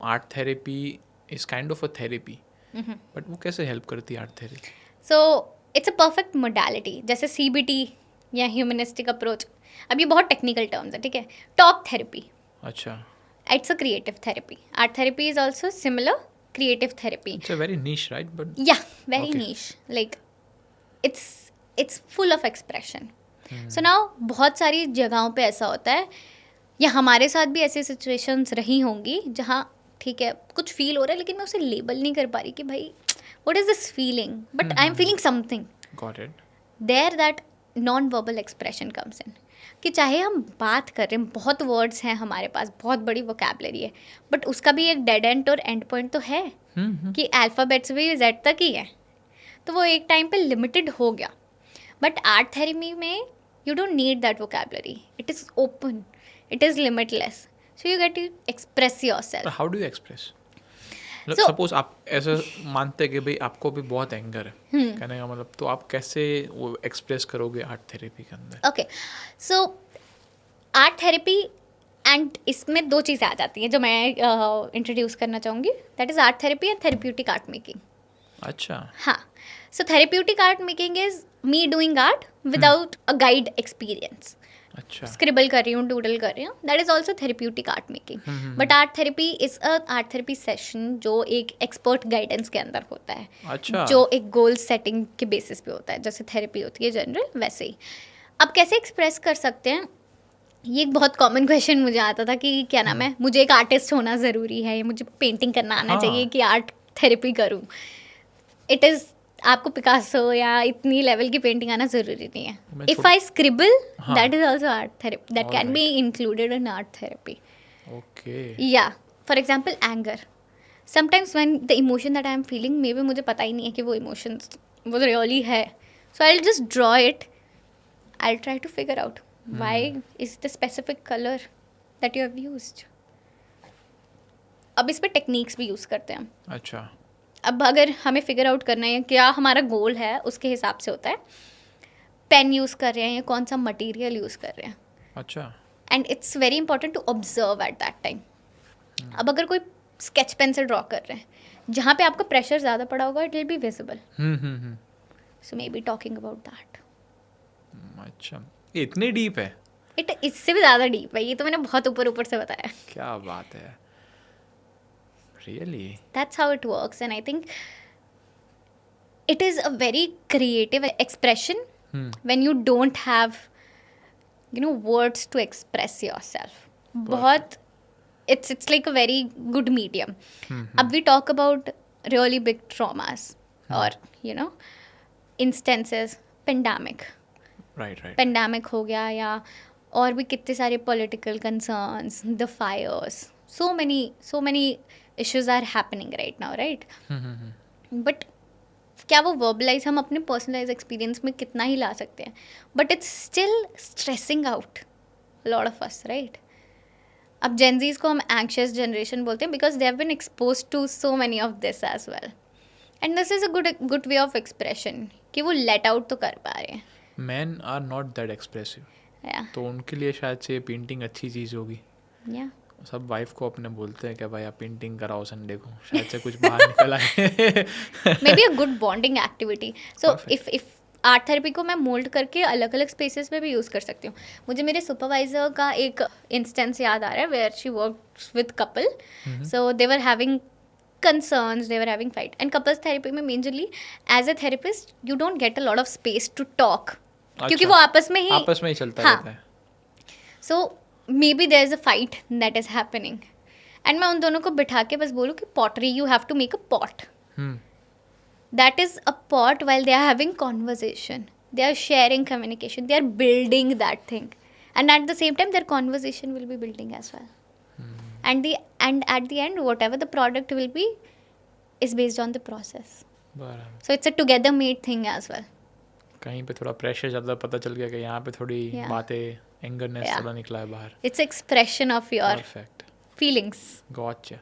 Art therapy is kind of a therapy, but वो कैसे help करती है art therapy? So it's a perfect modality, जैसे CBT या ह्यूमनिस्टिक अप्रोच. अब ये बहुत टेक्निकल टर्म्स है, ठीक है. टॉक थेरेपी, अच्छा, it's a creative therapy. Art therapy is also similar, creative therapy. It's a very niche, right? But Yeah, very okay. niche. Like it's full of expression. So now बहुत सारी जगहों पे ऐसा होता है, या हमारे साथ भी ऐसी सिचुएशंस रही होंगी जहाँ ठीक है कुछ फील हो रहा है लेकिन मैं उसे लेबल नहीं कर पा रही कि भाई what is this feeling, but I am feeling something. Got it. There that non verbal expression comes in, कि चाहे हम बात कर रहे हैं, बहुत वर्ड्स हैं हमारे पास, बहुत बड़ी वोकैबलरी है, बट उसका भी एक डेड एंड और एंड पॉइंट तो है कि अल्फ़ाबेट्स भी जेड तक ही है. तो वो एक टाइम पे लिमिटेड हो गया. बट आर्ट थेरेपी में you don't need that vocabulary, it is open, it is limitless, so you get to express your But self. how do you express? So- suppose आप ऐसे मानते हैं कि भाई आपको भी बहुत एंगर है, कहने का मतलब, तो आप कैसे वो एक्सप्रेस करोगे आर्ट थेरेपी के अंदर? Okay, so art therapy and इसमें दो चीज़ें आ जाती हैं जो मैं इंट्रोड्यूस करना चाहूँगी. That is art therapy and therapeutic art making. अच्छा. हाँ, so therapeutic art making is me doing art without a guide experience. अच्छा. स्क्रिबल कर रही हूँ, डूडल कर रही हूँ, that is also therapeutic art making. But art therapy is a art therapy session जो एक एक्सपर्ट गाइडेंस के अंदर होता है, अच्छा. जो एक गोल सेटिंग के बेसिस पे होता है. जैसे थेरेपी होती है जनरल, वैसे ही. अब कैसे एक्सप्रेस कर सकते हैं, ये एक बहुत कॉमन क्वेश्चन मुझे आता था कि क्या नाम है, मुझे एक आर्टिस्ट होना ज़रूरी है, मुझे पेंटिंग करना आना हाँ. चाहिए कि आर्ट थेरेपी करूँ. इट इज़, आपको पिकासो या इतनी लेवल की पेंटिंग आना ज़रूरी नहीं है. मैं इफ़ आई स्क्रिबल, हाँ. That is also art therapy, that can be Alright. Included in art therapy. Okay. या for example anger, sometimes when the emotion that I am feeling, maybe मुझे पता ही नहीं है कि वो इमोशंस वो really है, so I will just draw it. I will try to figure out why is the specific colour that you have used. अब इस पे टेक्निक्स भी यूज़ करते हैं. अच्छा. अब अगर हमें फिगर आउट करना है क्या हमारा गोल है, उसके हिसाब से होता है. पेन यूज़ कर रहे हैं या कौन सा मटेरियल यूज़ कर रहे हैं, अच्छा. And it's very important to observe at that time. अब अगर कोई स्केच पेन से ड्रॉ कर रहे हैं, जहाँ पे आपका प्रेशर ज़्यादा पड़ा होगा, it will be visible. So may be talking about that. अच्छा, ये इतने डीप है? इट इससे भी ज़्यादा डीप है, ये तो मैंने बहुत ऊपर ऊपर से बताया. क्या बात है, really? That's how it works, and I think it is a very creative expression when you don't have, you know, words to express yourself. बहुत it's like a very good medium. अब we talk about really big traumas or you know instances, pandemic. Right right. Pandemic हो गया, या और भी कितने सारे political concerns, the fires, so many issues are happening right now, right. But क्या वो वर्बलाइज हम अपने पर्सनलाइज एक्सपीरियंस में कितना ही ला सकते हैं, but it's still stressing out lot of us, right. अब जेनजीज को हम एंग्शियस जनरेशन बोलते हैं because they have been expose to so many of this as well, and this is a good way of expression कि वो let out तो कर पा रहे हैं. Men are not that expressive, या तो उनके लिए शायद से पेंटिंग अच्छी चीज़ होगी. या सब वाइफ को अपने बोलते हैं कि भाई आप पेंटिंग कराओ संडे को, शायद से कुछ बाहर निकल आए. maybe a good bonding activity. So Perfect. if art therapy को मैं मोल्ड करके अलग अलग स्पेसेस में भी यूज़ कर सकती हूँ. मुझे मेरे सुपरवाइजर का एक इंस्टेंस याद आ रहा है where she works with couple. So they were having concerns, they were having fight, and couples therapy में majorly as a therapist you don't get a lot of space to talk क्योंकि वो आपस में ही चलता हाँ, रहता है. so maybe there is a fight that is happening, and मैं उन दोनों को बिठा के बस बोलूँ कि pottery, you have to make a pot. That is a pot while they are having conversation, they are sharing communication, they are building that thing, and at the same time their conversation will be building as well. And at the end whatever the product will be is based on the process, बराबर. so it's a together made thing as well. कहीं पे थोड़ा pressure ज़्यादा पता चल गया कि यहाँ पे थोड़ी Yeah. बातें एंगरनेस Yeah. थोड़ा निकला है बाहर. It's expression of your perfect. feelings. गॉटचा.